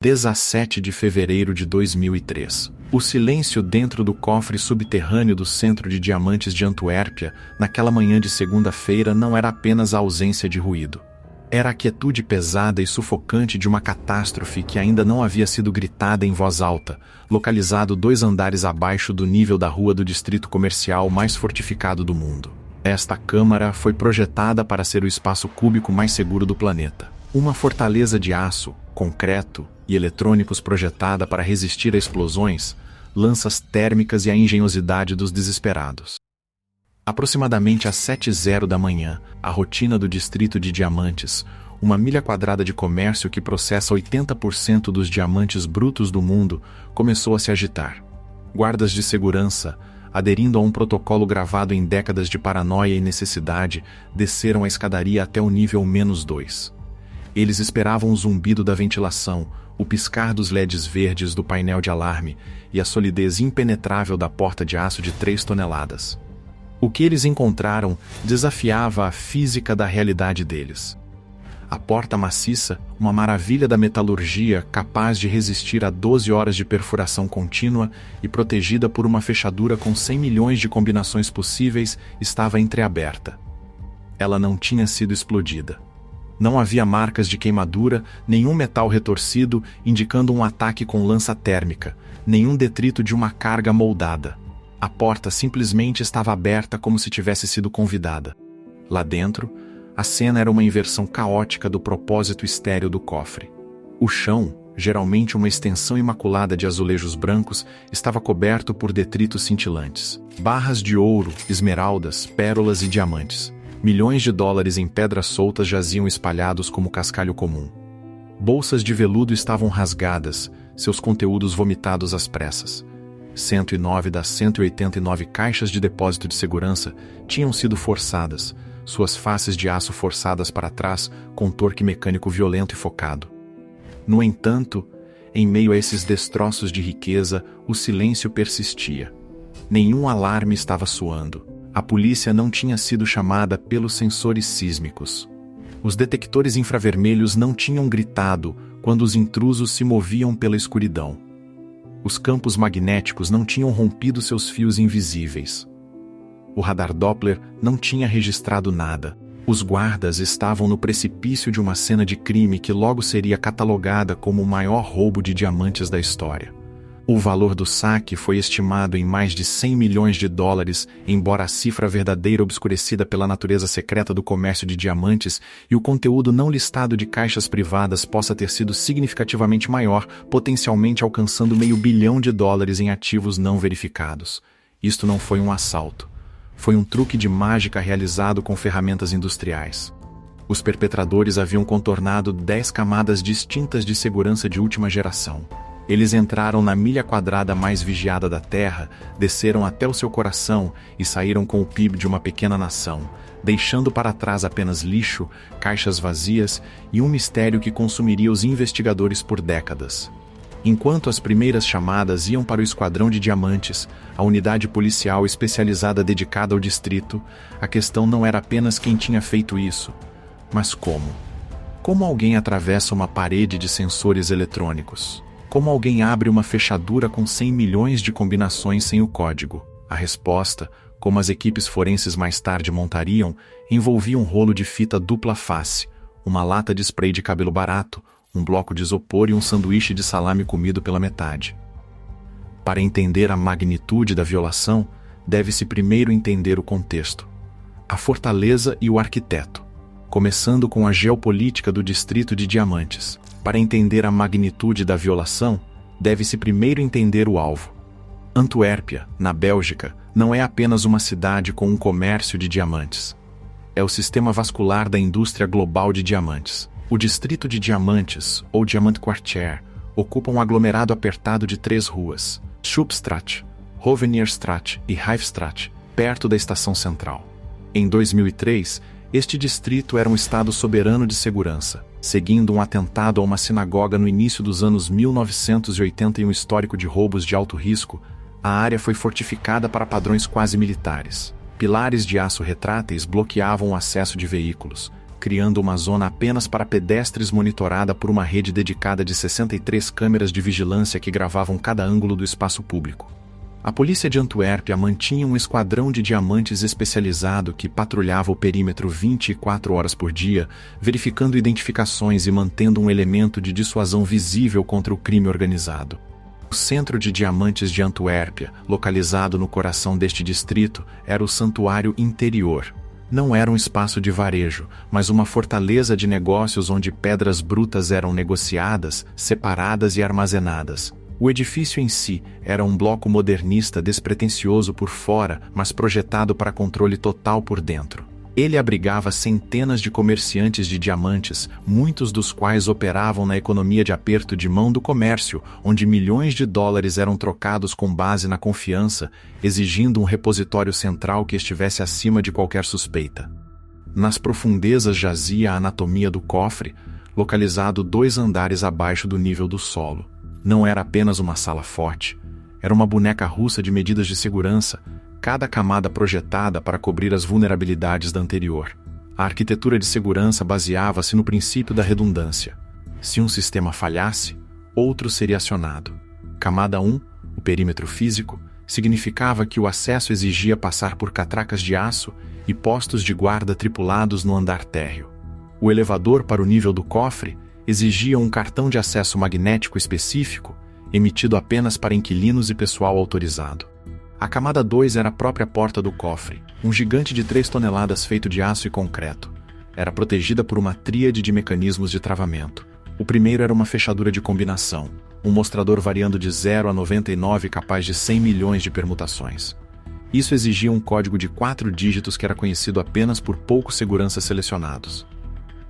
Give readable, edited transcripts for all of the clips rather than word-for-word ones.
17 de fevereiro de 2003. O silêncio dentro do cofre subterrâneo do Centro de Diamantes de Antuérpia, naquela manhã de segunda-feira, não era apenas a ausência de ruído. Era a quietude pesada e sufocante de uma catástrofe que ainda não havia sido gritada em voz alta, localizado 2 andares abaixo do nível da rua do distrito comercial mais fortificado do mundo. Esta câmara foi projetada para ser o espaço cúbico mais seguro do planeta. Uma fortaleza de aço, concreto e eletrônicos projetada para resistir a explosões, lanças térmicas e a engenhosidade dos desesperados. Aproximadamente às 7h da manhã, a rotina do distrito de Diamantes, uma milha quadrada de comércio que processa 80% dos diamantes brutos do mundo, começou a se agitar. Guardas de segurança, aderindo a um protocolo gravado em décadas de paranoia e necessidade, desceram a escadaria até o nível -2. Eles esperavam o zumbido da ventilação, o piscar dos LEDs verdes do painel de alarme e a solidez impenetrável da porta de aço de 3 toneladas. O que eles encontraram desafiava a física da realidade deles. A porta maciça, uma maravilha da metalurgia capaz de resistir a 12 horas de perfuração contínua e protegida por uma fechadura com 100 milhões de combinações possíveis, estava entreaberta. Ela não tinha sido explodida. Não havia marcas de queimadura, nenhum metal retorcido indicando um ataque com lança térmica, nenhum detrito de uma carga moldada. A porta simplesmente estava aberta como se tivesse sido convidada. Lá dentro, a cena era uma inversão caótica do propósito estéril do cofre. O chão, geralmente uma extensão imaculada de azulejos brancos, estava coberto por detritos cintilantes. Barras de ouro, esmeraldas, pérolas e diamantes. Milhões de dólares em pedras soltas jaziam espalhados como cascalho comum. Bolsas de veludo estavam rasgadas, seus conteúdos vomitados às pressas. 109 das 189 caixas de depósito de segurança tinham sido forçadas, suas faces de aço forçadas para trás com torque mecânico violento e focado. No entanto, em meio a esses destroços de riqueza, o silêncio persistia. Nenhum alarme estava soando. A polícia não tinha sido chamada pelos sensores sísmicos. Os detectores infravermelhos não tinham gritado quando os intrusos se moviam pela escuridão. Os campos magnéticos não tinham rompido seus fios invisíveis. O radar Doppler não tinha registrado nada. Os guardas estavam no precipício de uma cena de crime que logo seria catalogada como o maior roubo de diamantes da história. O valor do saque foi estimado em mais de 100 milhões de dólares, embora a cifra verdadeira obscurecida pela natureza secreta do comércio de diamantes e o conteúdo não listado de caixas privadas possa ter sido significativamente maior, potencialmente alcançando $500 milhão em ativos não verificados. Isto não foi um assalto. Foi um truque de mágica realizado com ferramentas industriais. Os perpetradores haviam contornado 10 camadas distintas de segurança de última geração. Eles entraram na milha quadrada mais vigiada da Terra, desceram até o seu coração e saíram com o PIB de uma pequena nação, deixando para trás apenas lixo, caixas vazias e um mistério que consumiria os investigadores por décadas. Enquanto as primeiras chamadas iam para o Esquadrão de Diamantes, a unidade policial especializada dedicada ao distrito, a questão não era apenas quem tinha feito isso, mas como. Como alguém atravessa uma parede de sensores eletrônicos? Como alguém abre uma fechadura com 100 milhões de combinações sem o código? A resposta, como as equipes forenses mais tarde montariam, envolvia um rolo de fita dupla face, uma lata de spray de cabelo barato, um bloco de isopor e um sanduíche de salame comido pela metade. Para entender a magnitude da violação, deve-se primeiro entender o contexto. A fortaleza e o arquiteto, começando com a geopolítica do distrito de Diamantes. Para entender a magnitude da violação, deve-se primeiro entender o alvo. Antuérpia, na Bélgica, não é apenas uma cidade com um comércio de diamantes. É o sistema vascular da indústria global de diamantes. O distrito de Diamantes, ou Diamantkwartier, ocupa um aglomerado apertado de 3 ruas, Schupstraat, Hovenierstraat e Rijfstraat, perto da estação central. Em 2003, este distrito era um estado soberano de segurança, seguindo um atentado a uma sinagoga no início dos anos 1980 e um histórico de roubos de alto risco. A área foi fortificada para padrões quase militares. Pilares de aço retráteis bloqueavam o acesso de veículos. criando uma zona apenas para pedestres monitorada por uma rede dedicada de 63 câmeras de vigilância que gravavam cada ângulo do espaço público. A polícia de Antuérpia mantinha um esquadrão de diamantes especializado que patrulhava o perímetro 24 horas por dia, verificando identificações e mantendo um elemento de dissuasão visível contra o crime organizado. O Centro de Diamantes de Antuérpia, localizado no coração deste distrito, era o Santuário Interior. Não era um espaço de varejo, mas uma fortaleza de negócios onde pedras brutas eram negociadas, separadas e armazenadas. O edifício em si era um bloco modernista despretensioso por fora, mas projetado para controle total por dentro. Ele abrigava centenas de comerciantes de diamantes, muitos dos quais operavam na economia de aperto de mão do comércio, onde milhões de dólares eram trocados com base na confiança, exigindo um repositório central que estivesse acima de qualquer suspeita. Nas profundezas jazia a anatomia do cofre, localizado 2 andares abaixo do nível do solo. Não era apenas uma sala forte, era uma boneca russa de medidas de segurança, cada camada projetada para cobrir as vulnerabilidades da anterior. A arquitetura de segurança baseava-se no princípio da redundância. Se um sistema falhasse, outro seria acionado. Camada 1, o perímetro físico, significava que o acesso exigia passar por catracas de aço e postos de guarda tripulados no andar térreo. O elevador para o nível do cofre exigia um cartão de acesso magnético específico, emitido apenas para inquilinos e pessoal autorizado. A camada 2 era a própria porta do cofre, um gigante de 3 toneladas feito de aço e concreto. Era protegida por uma tríade de mecanismos de travamento. O primeiro era uma fechadura de combinação, um mostrador variando de 0 a 99 capaz de 100 milhões de permutações. Isso exigia um código de 4 dígitos que era conhecido apenas por poucos seguranças selecionados.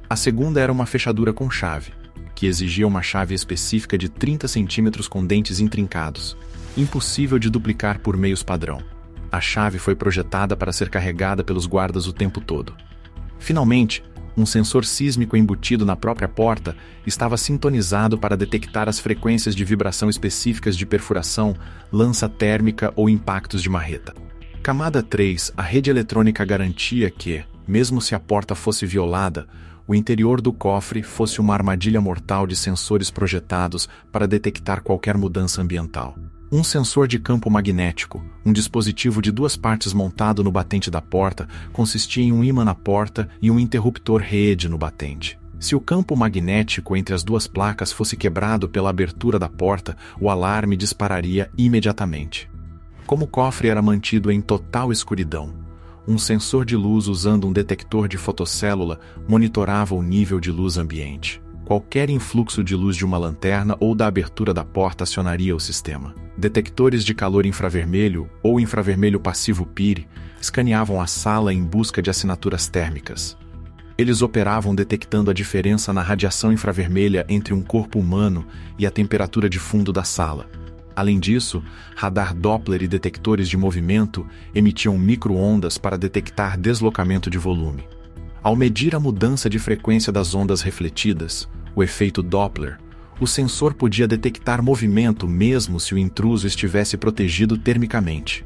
A segunda era uma fechadura com chave, que exigia uma chave específica de 30 centímetros com dentes intrincados, impossível de duplicar por meios padrão. A chave foi projetada para ser carregada pelos guardas o tempo todo. Finalmente, um sensor sísmico embutido na própria porta estava sintonizado para detectar as frequências de vibração específicas de perfuração, lança térmica ou impactos de marreta. Camada 3, a rede eletrônica garantia que, mesmo se a porta fosse violada, o interior do cofre fosse uma armadilha mortal de sensores projetados para detectar qualquer mudança ambiental. Um sensor de campo magnético, um dispositivo de 2 partes montado no batente da porta, consistia em um ímã na porta e um interruptor rede no batente. Se o campo magnético entre as 2 placas fosse quebrado pela abertura da porta, o alarme dispararia imediatamente. Como o cofre era mantido em total escuridão, um sensor de luz usando um detector de fotocélula monitorava o nível de luz ambiente. Qualquer influxo de luz de uma lanterna ou da abertura da porta acionaria o sistema. Detectores de calor infravermelho ou infravermelho passivo PIR escaneavam a sala em busca de assinaturas térmicas. Eles operavam detectando a diferença na radiação infravermelha entre um corpo humano e a temperatura de fundo da sala. Além disso, radar Doppler e detectores de movimento emitiam micro-ondas para detectar deslocamento de volume. Ao medir a mudança de frequência das ondas refletidas, o efeito Doppler, o sensor podia detectar movimento mesmo se o intruso estivesse protegido termicamente.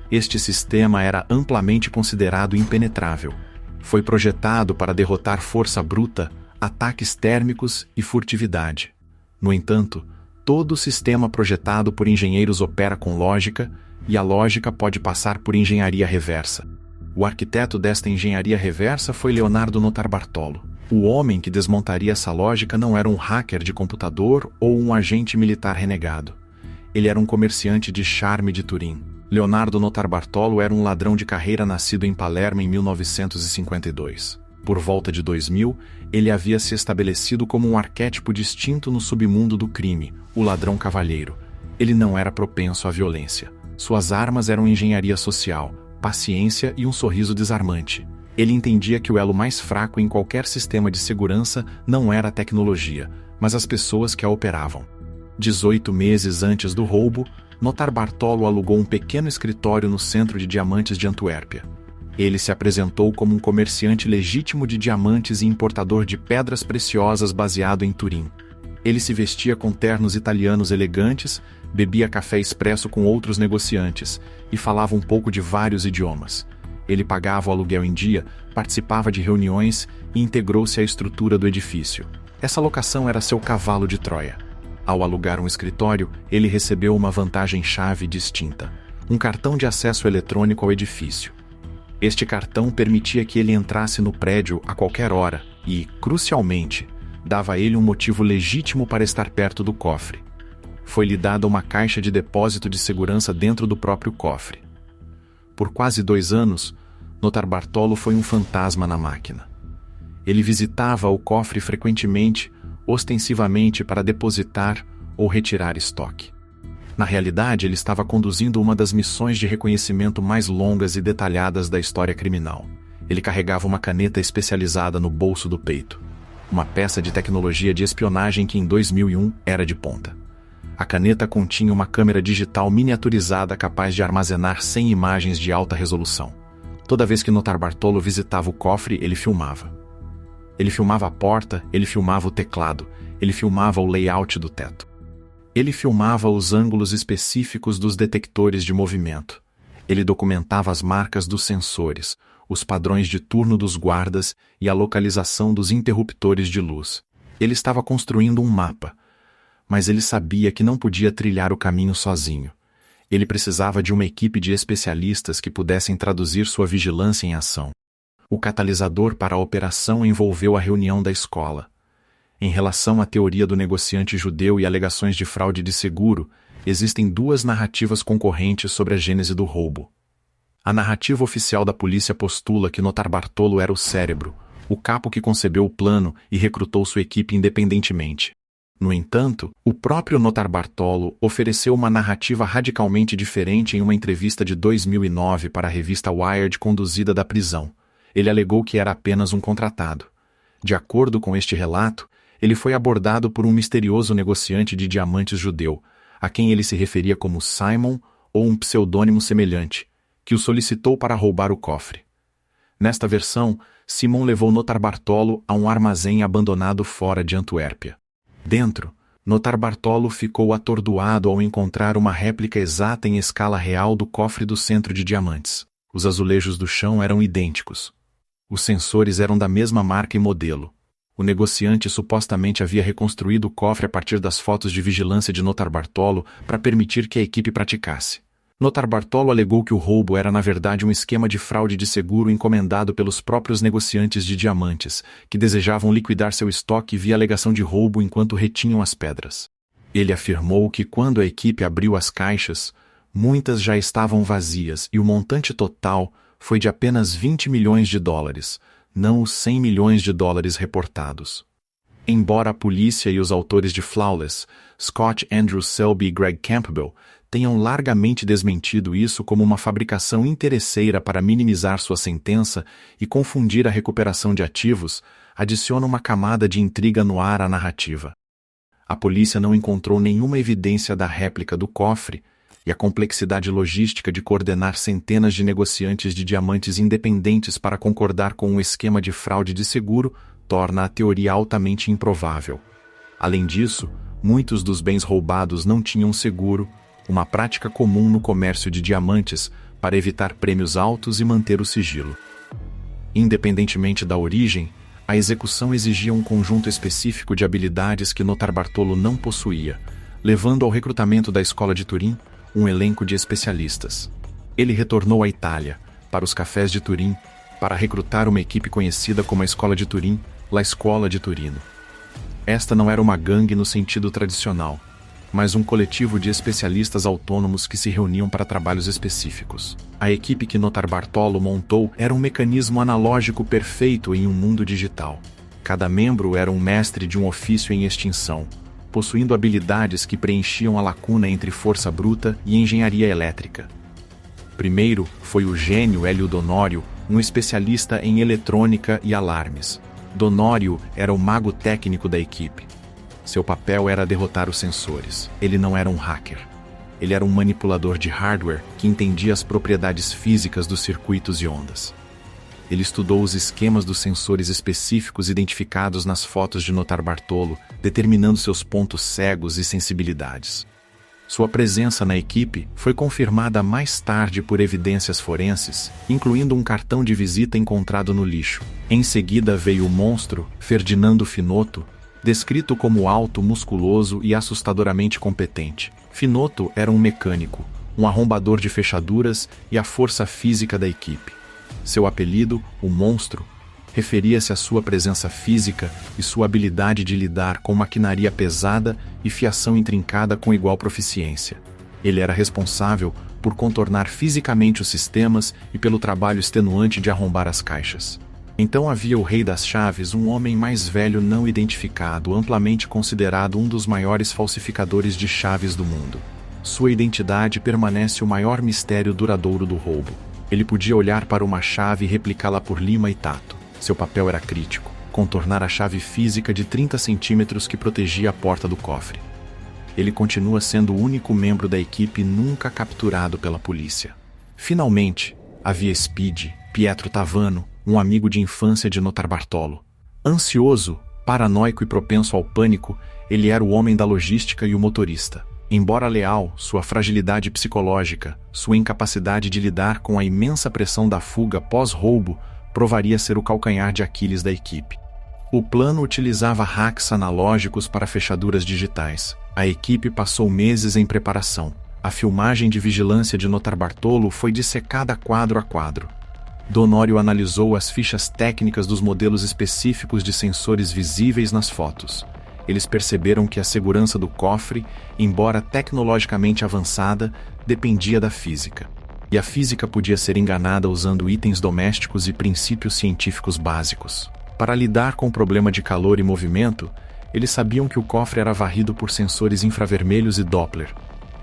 Este sistema era amplamente considerado impenetrável. Foi projetado para derrotar força bruta, ataques térmicos e furtividade. No entanto, todo sistema projetado por engenheiros opera com lógica, e a lógica pode passar por engenharia reversa. O arquiteto desta engenharia reversa foi Leonardo Notarbartolo. O homem que desmontaria essa lógica não era um hacker de computador ou um agente militar renegado. Ele era um comerciante de charme de Turim. Leonardo Notarbartolo era um ladrão de carreira nascido em Palermo em 1952. Por volta de 2000, ele havia se estabelecido como um arquétipo distinto no submundo do crime, o ladrão cavalheiro. Ele não era propenso à violência. Suas armas eram engenharia social, paciência e um sorriso desarmante. Ele entendia que o elo mais fraco em qualquer sistema de segurança não era a tecnologia, mas as pessoas que a operavam. 18 meses antes do roubo, Notarbartolo alugou um pequeno escritório no centro de diamantes de Antuérpia. Ele se apresentou como um comerciante legítimo de diamantes e importador de pedras preciosas baseado em Turim. Ele se vestia com ternos italianos elegantes, bebia café expresso com outros negociantes e falava um pouco de vários idiomas. Ele pagava o aluguel em dia, participava de reuniões e integrou-se à estrutura do edifício. Essa locação era seu cavalo de Troia. Ao alugar um escritório, ele recebeu uma vantagem-chave distinta: um cartão de acesso eletrônico ao edifício. Este cartão permitia que ele entrasse no prédio a qualquer hora e, crucialmente, dava a ele um motivo legítimo para estar perto do cofre. Foi-lhe dada uma caixa de depósito de segurança dentro do próprio cofre. Por quase 2 anos, Notarbartolo foi um fantasma na máquina. Ele visitava o cofre frequentemente, ostensivamente para depositar ou retirar estoque. Na realidade, ele estava conduzindo uma das missões de reconhecimento mais longas e detalhadas da história criminal. Ele carregava uma caneta especializada no bolso do peito, uma peça de tecnologia de espionagem que em 2001 era de ponta. A caneta continha uma câmera digital miniaturizada capaz de armazenar 100 imagens de alta resolução. Toda vez que Notarbartolo visitava o cofre, ele filmava. Ele filmava a porta, ele filmava o teclado, ele filmava o layout do teto. Ele filmava os ângulos específicos dos detectores de movimento. Ele documentava as marcas dos sensores, os padrões de turno dos guardas e a localização dos interruptores de luz. Ele estava construindo um mapa, mas ele sabia que não podia trilhar o caminho sozinho. Ele precisava de uma equipe de especialistas que pudessem traduzir sua vigilância em ação. O catalisador para a operação envolveu a reunião da escola. Em relação à teoria do negociante judeu e alegações de fraude de seguro, existem 2 narrativas concorrentes sobre a gênese do roubo. A narrativa oficial da polícia postula que Notarbartolo era o cérebro, o capo que concebeu o plano e recrutou sua equipe independentemente. No entanto, o próprio Notarbartolo ofereceu uma narrativa radicalmente diferente em uma entrevista de 2009 para a revista Wired conduzida da prisão. Ele alegou que era apenas um contratado. De acordo com este relato, ele foi abordado por um misterioso negociante de diamantes judeu, a quem ele se referia como Simon ou um pseudônimo semelhante, que o solicitou para roubar o cofre. Nesta versão, Simon levou Notarbartolo a um armazém abandonado fora de Antuérpia. Dentro, Notarbartolo ficou atordoado ao encontrar uma réplica exata em escala real do cofre do centro de diamantes. Os azulejos do chão eram idênticos. Os sensores eram da mesma marca e modelo. O negociante supostamente havia reconstruído o cofre a partir das fotos de vigilância de Notarbartolo para permitir que a equipe praticasse. Notarbartolo alegou que o roubo era na verdade um esquema de fraude de seguro encomendado pelos próprios negociantes de diamantes, que desejavam liquidar seu estoque via alegação de roubo enquanto retinham as pedras. Ele afirmou que quando a equipe abriu as caixas, muitas já estavam vazias e o montante total foi de apenas $20 milhões, não os $100 milhões reportados. Embora a polícia e os autores de Flawless, Scott Andrew Selby e Greg Campbell, tenham largamente desmentido isso como uma fabricação interesseira para minimizar sua sentença e confundir a recuperação de ativos, adiciona uma camada de intriga no ar à narrativa. A polícia não encontrou nenhuma evidência da réplica do cofre, e a complexidade logística de coordenar centenas de negociantes de diamantes independentes para concordar com um esquema de fraude de seguro torna a teoria altamente improvável. Além disso, muitos dos bens roubados não tinham seguro, uma prática comum no comércio de diamantes para evitar prêmios altos e manter o sigilo. Independentemente da origem, a execução exigia um conjunto específico de habilidades que Notarbartolo não possuía, levando ao recrutamento da escola de Turim um elenco de especialistas. Ele retornou à Itália, para os cafés de Turim, para recrutar uma equipe conhecida como a Escola de Turim, La Scuola di Turino. Esta não era uma gangue no sentido tradicional, mas um coletivo de especialistas autônomos que se reuniam para trabalhos específicos. A equipe que Notarbartolo montou era um mecanismo analógico perfeito em um mundo digital. Cada membro era um mestre de um ofício em extinção, possuindo habilidades que preenchiam a lacuna entre força bruta e engenharia elétrica. Primeiro foi o gênio Hélio Donório, um especialista em eletrônica e alarmes. Donório era o mago técnico da equipe. Seu papel era derrotar os sensores. Ele não era um hacker. Ele era um manipulador de hardware que entendia as propriedades físicas dos circuitos e ondas. Ele estudou os esquemas dos sensores específicos identificados nas fotos de Notarbartolo, determinando seus pontos cegos e sensibilidades. Sua presença na equipe foi confirmada mais tarde por evidências forenses, incluindo um cartão de visita encontrado no lixo. Em seguida veio o monstro, Ferdinando Finotto, descrito como alto, musculoso e assustadoramente competente. Finotto era um mecânico, um arrombador de fechaduras e a força física da equipe. Seu apelido, o Monstro, referia-se à sua presença física e sua habilidade de lidar com maquinaria pesada e fiação intrincada com igual proficiência. Ele era responsável por contornar fisicamente os sistemas e pelo trabalho extenuante de arrombar as caixas. Então havia o Rei das Chaves, um homem mais velho não identificado, amplamente considerado um dos maiores falsificadores de chaves do mundo. Sua identidade permanece o maior mistério duradouro do roubo. Ele podia olhar para uma chave e replicá-la por lima e tato. Seu papel era crítico: contornar a chave física de 30 centímetros que protegia a porta do cofre. Ele continua sendo o único membro da equipe nunca capturado pela polícia. Finalmente, havia Speed, Pietro Tavano, um amigo de infância de Notarbartolo. Ansioso, paranoico e propenso ao pânico, ele era o homem da logística e o motorista. Embora leal, sua fragilidade psicológica, sua incapacidade de lidar com a imensa pressão da fuga pós-roubo, provaria ser o calcanhar de Aquiles da equipe. O plano utilizava hacks analógicos para fechaduras digitais. A equipe passou meses em preparação. A filmagem de vigilância de Notarbartolo foi dissecada quadro a quadro. D'Honorio analisou as fichas técnicas dos modelos específicos de sensores visíveis nas fotos. Eles perceberam que a segurança do cofre, embora tecnologicamente avançada, dependia da física. E a física podia ser enganada usando itens domésticos e princípios científicos básicos. Para lidar com o problema de calor e movimento, eles sabiam que o cofre era varrido por sensores infravermelhos e Doppler.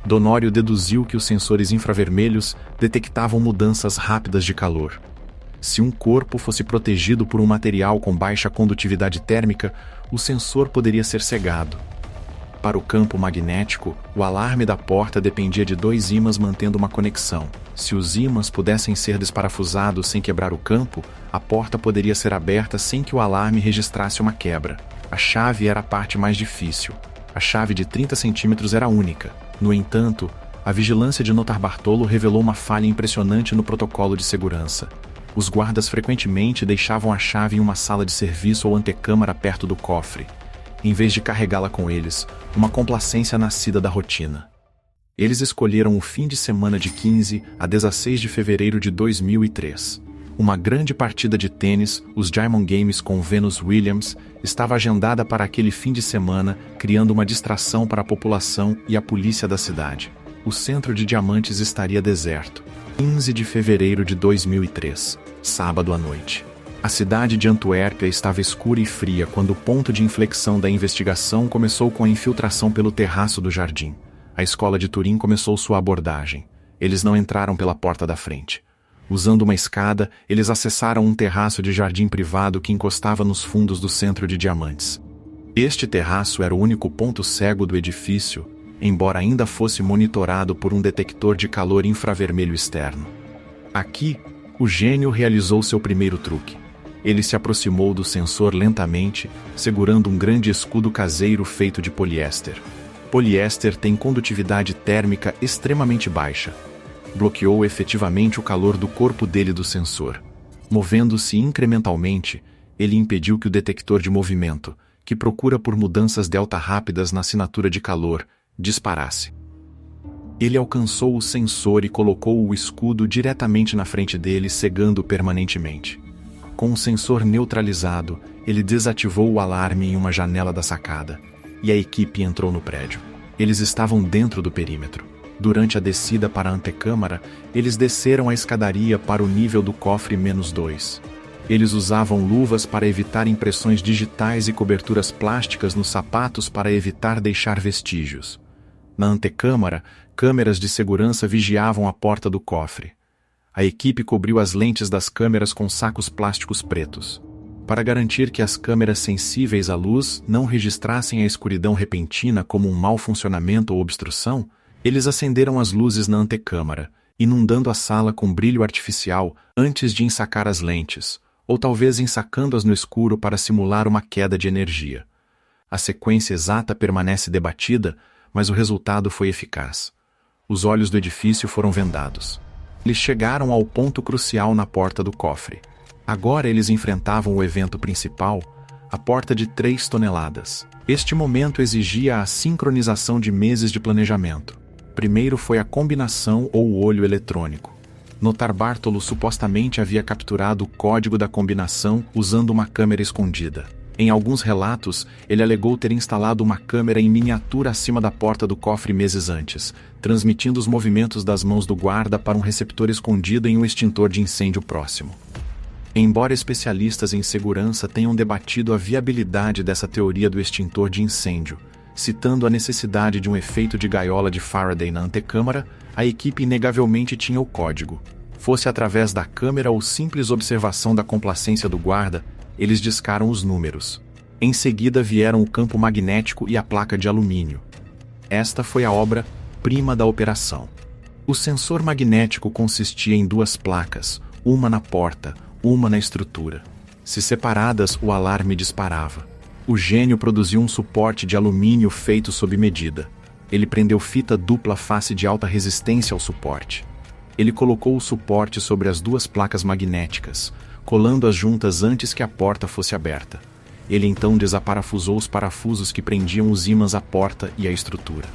D'Honorio deduziu que os sensores infravermelhos detectavam mudanças rápidas de calor. Se um corpo fosse protegido por um material com baixa condutividade térmica, o sensor poderia ser cegado. Para o campo magnético, o alarme da porta dependia de 2 ímãs mantendo uma conexão. Se os ímãs pudessem ser desparafusados sem quebrar o campo, a porta poderia ser aberta sem que o alarme registrasse uma quebra. A chave era a parte mais difícil. A chave de 30 centímetros era única. No entanto, a vigilância de Notarbartolo revelou uma falha impressionante no protocolo de segurança. Os guardas frequentemente deixavam a chave em uma sala de serviço ou antecâmara perto do cofre, em vez de carregá-la com eles, uma complacência nascida da rotina. Eles escolheram o fim de semana de 15 a 16 de fevereiro de 2003. Uma grande partida de tênis, os Diamond Games com Venus Williams, estava agendada para aquele fim de semana, criando uma distração para a população e a polícia da cidade. O centro de diamantes estaria deserto. 15 de fevereiro de 2003, sábado à noite. A cidade de Antuérpia estava escura e fria quando o ponto de inflexão da investigação começou com a infiltração pelo terraço do jardim. A escola de Turim começou sua abordagem. Eles não entraram pela porta da frente. Usando uma escada, eles acessaram um terraço de jardim privado que encostava nos fundos do centro de diamantes. Este terraço era o único ponto cego do edifício, embora ainda fosse monitorado por um detector de calor infravermelho externo. Aqui, o gênio realizou seu primeiro truque. Ele se aproximou do sensor lentamente, segurando um grande escudo caseiro feito de poliéster. Poliéster tem condutividade térmica extremamente baixa. Bloqueou efetivamente o calor do corpo dele do sensor. Movendo-se incrementalmente, ele impediu que o detector de movimento, que procura por mudanças delta rápidas na assinatura de calor, disparasse. Ele alcançou o sensor e colocou o escudo diretamente na frente dele, cegando-o permanentemente. Com o sensor neutralizado, ele desativou o alarme em uma janela da sacada, e a equipe entrou no prédio. Eles estavam dentro do perímetro. Durante a descida para a antecâmara, eles desceram a escadaria para o nível do cofre -2. Eles usavam luvas para evitar impressões digitais e coberturas plásticas nos sapatos para evitar deixar vestígios. Na antecâmara, câmeras de segurança vigiavam a porta do cofre. A equipe cobriu as lentes das câmeras com sacos plásticos pretos. Para garantir que as câmeras sensíveis à luz não registrassem a escuridão repentina como um mau funcionamento ou obstrução, eles acenderam as luzes na antecâmara, inundando a sala com brilho artificial antes de ensacar as lentes, ou talvez ensacando-as no escuro para simular uma queda de energia. A sequência exata permanece debatida, mas o resultado foi eficaz. Os olhos do edifício foram vendados. Eles chegaram ao ponto crucial na porta do cofre. Agora eles enfrentavam o evento principal, a porta de 3 toneladas. Este momento exigia a sincronização de meses de planejamento. Primeiro foi a combinação ou o olho eletrônico. Notarbartolo supostamente havia capturado o código da combinação usando uma câmera escondida. Em alguns relatos, ele alegou ter instalado uma câmera em miniatura acima da porta do cofre meses antes, transmitindo os movimentos das mãos do guarda para um receptor escondido em um extintor de incêndio próximo. Embora especialistas em segurança tenham debatido a viabilidade dessa teoria do extintor de incêndio, citando a necessidade de um efeito de gaiola de Faraday na antecâmara, a equipe inegavelmente tinha o código. Fosse através da câmera ou simples observação da complacência do guarda, eles discaram os números. Em seguida vieram o campo magnético e a placa de alumínio. Esta foi a obra-prima da operação. O sensor magnético consistia em 2 placas, uma na porta, uma na estrutura. Se separadas, o alarme disparava. O gênio produziu um suporte de alumínio feito sob medida. Ele prendeu fita dupla face de alta resistência ao suporte. Ele colocou o suporte sobre as 2 placas magnéticas, colando-as juntas antes que a porta fosse aberta. Ele então desaparafusou os parafusos que prendiam os ímãs à porta e à estrutura.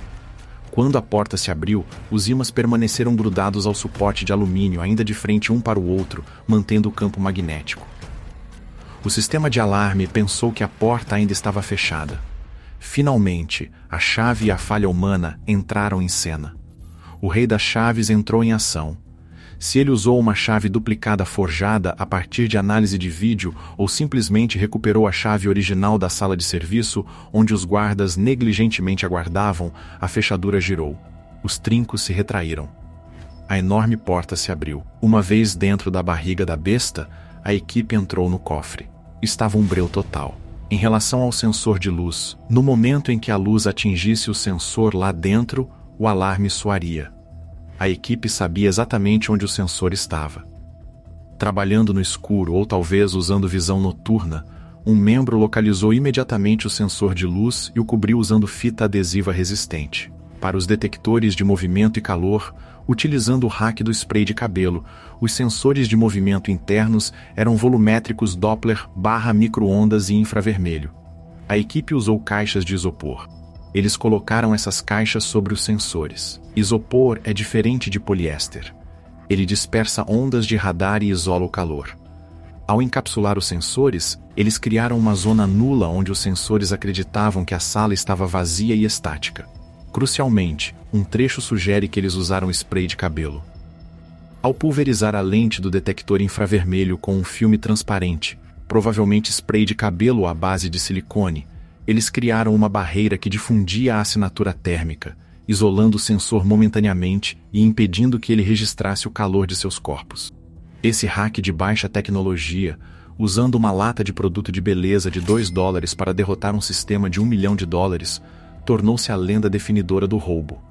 Quando a porta se abriu, os ímãs permaneceram grudados ao suporte de alumínio, ainda de frente um para o outro, mantendo o campo magnético. O sistema de alarme pensou que a porta ainda estava fechada. Finalmente, a chave e a falha humana entraram em cena. O rei das chaves entrou em ação. Se ele usou uma chave duplicada forjada a partir de análise de vídeo ou simplesmente recuperou a chave original da sala de serviço, onde os guardas negligentemente aguardavam, a fechadura girou. Os trincos se retraíram. A enorme porta se abriu. Uma vez dentro da barriga da besta, a equipe entrou no cofre. Estava um breu total. Em relação ao sensor de luz, no momento em que a luz atingisse o sensor lá dentro, o alarme soaria. A equipe sabia exatamente onde o sensor estava. Trabalhando no escuro ou talvez usando visão noturna, um membro localizou imediatamente o sensor de luz e o cobriu usando fita adesiva resistente. Para os detectores de movimento e calor, utilizando o hack do spray de cabelo, os sensores de movimento internos eram volumétricos Doppler/micro-ondas e infravermelho. A equipe usou caixas de isopor. Eles colocaram essas caixas sobre os sensores. Isopor é diferente de poliéster. Ele dispersa ondas de radar e isola o calor. Ao encapsular os sensores, eles criaram uma zona nula onde os sensores acreditavam que a sala estava vazia e estática. Crucialmente, um trecho sugere que eles usaram spray de cabelo. Ao pulverizar a lente do detector infravermelho com um filme transparente, provavelmente spray de cabelo à base de silicone, eles criaram uma barreira que difundia a assinatura térmica, isolando o sensor momentaneamente e impedindo que ele registrasse o calor de seus corpos. Esse hack de baixa tecnologia, usando uma lata de produto de beleza de $2 para derrotar um sistema de $1 milhão, tornou-se a lenda definidora do roubo.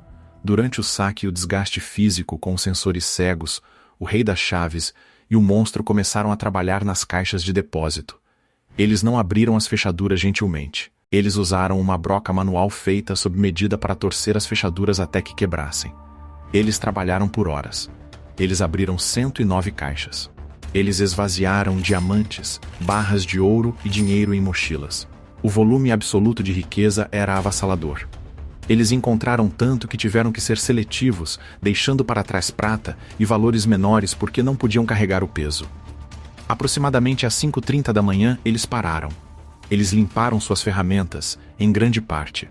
Durante o saque e o desgaste físico com os sensores cegos, o rei das chaves e o monstro começaram a trabalhar nas caixas de depósito. Eles não abriram as fechaduras gentilmente. Eles usaram uma broca manual feita sob medida para torcer as fechaduras até que quebrassem. Eles trabalharam por horas. Eles abriram 109 caixas. Eles esvaziaram diamantes, barras de ouro e dinheiro em mochilas. O volume absoluto de riqueza era avassalador. Eles encontraram tanto que tiveram que ser seletivos, deixando para trás prata e valores menores porque não podiam carregar o peso. Aproximadamente às 5h30 da manhã, eles pararam. Eles limparam suas ferramentas, em grande parte.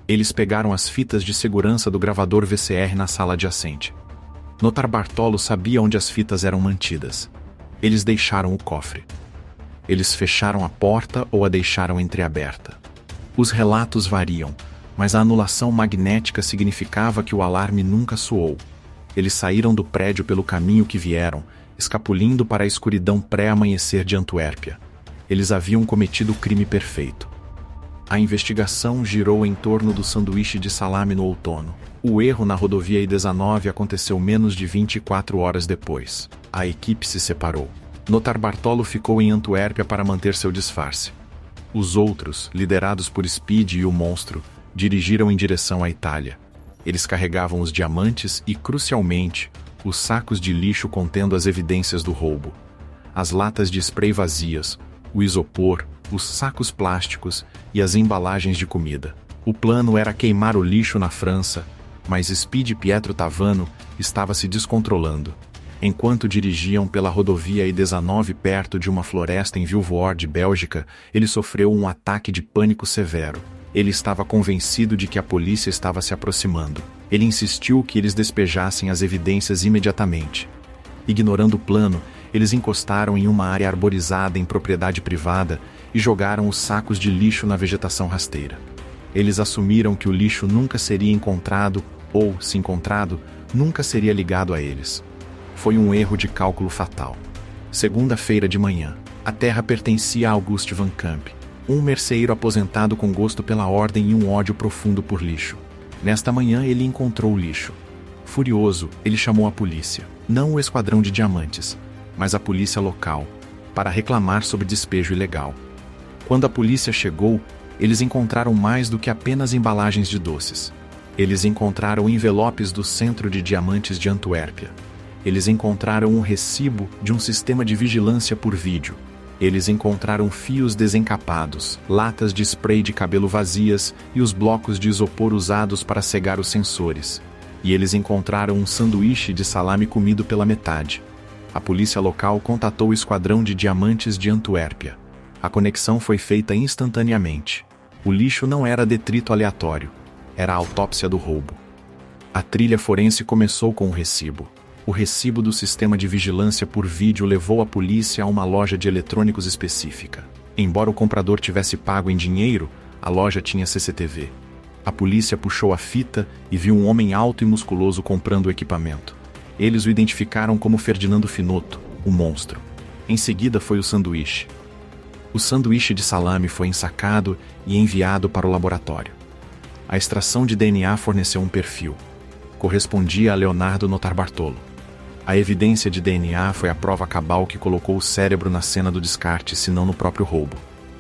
Eles pegaram as fitas de segurança do gravador VCR na sala adjacente. Notarbartolo sabia onde as fitas eram mantidas. Eles deixaram o cofre. Eles fecharam a porta ou a deixaram entreaberta. Os relatos variam, mas a anulação magnética significava que o alarme nunca soou. Eles saíram do prédio pelo caminho que vieram, escapulindo para a escuridão pré-amanhecer de Antuérpia. Eles haviam cometido o crime perfeito. A investigação girou em torno do sanduíche de salame no outono. O erro na rodovia I-19 aconteceu menos de 24 horas depois. A equipe se separou. Notarbartolo ficou em Antuérpia para manter seu disfarce. Os outros, liderados por Speed e o monstro, dirigiram em direção à Itália. Eles carregavam os diamantes e, crucialmente, os sacos de lixo contendo as evidências do roubo. As latas de spray vazias, o isopor, os sacos plásticos e as embalagens de comida. O plano era queimar o lixo na França, mas Speed Pietro Tavano estava se descontrolando. Enquanto dirigiam pela rodovia I-19 perto de uma floresta em Vilvoorde, Bélgica, ele sofreu um ataque de pânico severo. Ele estava convencido de que a polícia estava se aproximando. Ele insistiu que eles despejassem as evidências imediatamente. Ignorando o plano, eles encostaram em uma área arborizada em propriedade privada e jogaram os sacos de lixo na vegetação rasteira. Eles assumiram que o lixo nunca seria encontrado ou, se encontrado, nunca seria ligado a eles. Foi um erro de cálculo fatal. Segunda-feira de manhã, a terra pertencia a Auguste Van Camp, um merceeiro aposentado com gosto pela ordem e um ódio profundo por lixo. Nesta manhã ele encontrou o lixo. Furioso, ele chamou a polícia, não o esquadrão de diamantes, mas a polícia local, para reclamar sobre despejo ilegal. Quando a polícia chegou, eles encontraram mais do que apenas embalagens de doces. Eles encontraram envelopes do Centro de Diamantes de Antuérpia. Eles encontraram um recibo de um sistema de vigilância por vídeo. Eles encontraram fios desencapados, latas de spray de cabelo vazias e os blocos de isopor usados para cegar os sensores. E eles encontraram um sanduíche de salame comido pela metade. A polícia local contatou o esquadrão de diamantes de Antuérpia. A conexão foi feita instantaneamente. O lixo não era detrito aleatório. Era a autópsia do roubo. A trilha forense começou com o recibo. O recibo do sistema de vigilância por vídeo levou a polícia a uma loja de eletrônicos específica. Embora o comprador tivesse pago em dinheiro, a loja tinha CCTV. A polícia puxou a fita e viu um homem alto e musculoso comprando o equipamento. Eles o identificaram como Ferdinando Finotto, o monstro. Em seguida foi o sanduíche. O sanduíche de salame foi ensacado e enviado para o laboratório. A extração de DNA forneceu um perfil. Correspondia a Leonardo Notarbartolo. A evidência de DNA foi a prova cabal que colocou o cérebro na cena do descarte, se não no próprio roubo.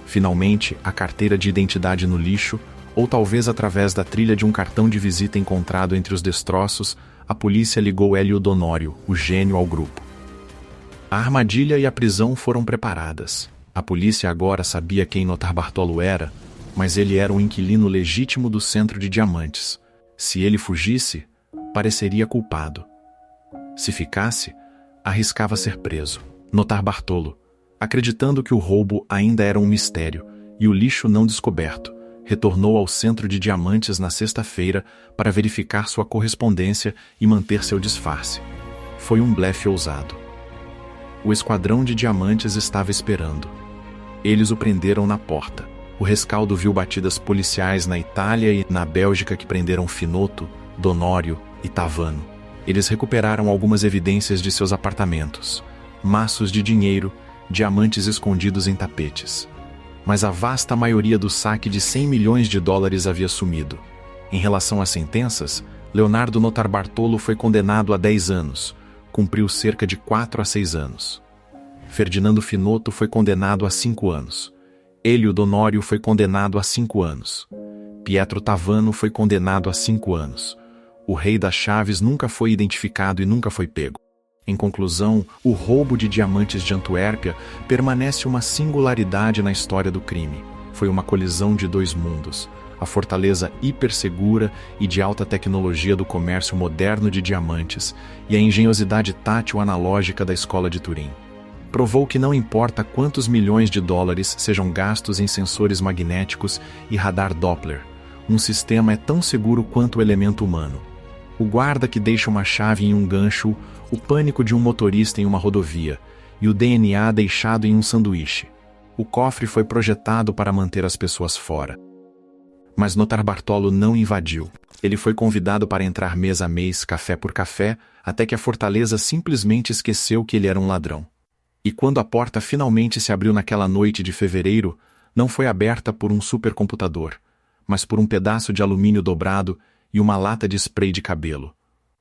Finalmente, a carteira de identidade no lixo, ou talvez através da trilha de um cartão de visita encontrado entre os destroços, a polícia ligou Hélio Donório, o gênio, ao grupo. A armadilha e a prisão foram preparadas. A polícia agora sabia quem Notarbartolo era, mas ele era um inquilino legítimo do Centro de Diamantes. Se ele fugisse, pareceria culpado. Se ficasse, arriscava ser preso. Notarbartolo, acreditando que o roubo ainda era um mistério e o lixo não descoberto, retornou ao Centro de Diamantes na sexta-feira para verificar sua correspondência e manter seu disfarce. Foi um blefe ousado. O esquadrão de diamantes estava esperando. Eles o prenderam na porta. O rescaldo viu batidas policiais na Itália e na Bélgica que prenderam Finotto, Donório e Tavano. Eles recuperaram algumas evidências de seus apartamentos, maços de dinheiro, diamantes escondidos em tapetes. Mas a vasta maioria do saque de 100 milhões de dólares havia sumido. Em relação às sentenças, Leonardo Notarbartolo foi condenado a 10 anos, cumpriu cerca de 4 a 6 anos. Ferdinando Finotto foi condenado a 5 anos. Hélio Donório foi condenado a 5 anos. Pietro Tavano foi condenado a 5 anos. O rei das chaves nunca foi identificado e nunca foi pego. Em conclusão, o roubo de diamantes de Antuérpia permanece uma singularidade na história do crime. Foi uma colisão de dois mundos: a fortaleza hipersegura e de alta tecnologia do comércio moderno de diamantes e a engenhosidade tátil analógica da escola de Turim. Provou que não importa quantos milhões de dólares sejam gastos em sensores magnéticos e radar Doppler, um sistema é tão seguro quanto o elemento humano. O guarda que deixa uma chave em um gancho, o pânico de um motorista em uma rodovia e o DNA deixado em um sanduíche. O cofre foi projetado para manter as pessoas fora. Mas Notarbartolo não invadiu. Ele foi convidado para entrar mês a mês, café por café, até que a fortaleza simplesmente esqueceu que ele era um ladrão. E quando a porta finalmente se abriu naquela noite de fevereiro, não foi aberta por um supercomputador, mas por um pedaço de alumínio dobrado e uma lata de spray de cabelo.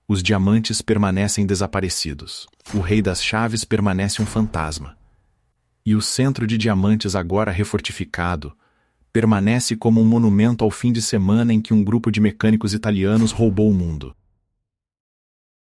Os diamantes permanecem desaparecidos. O rei das chaves permanece um fantasma. E o Centro de Diamantes, agora refortificado, permanece como um monumento ao fim de semana em que um grupo de mecânicos italianos roubou o mundo.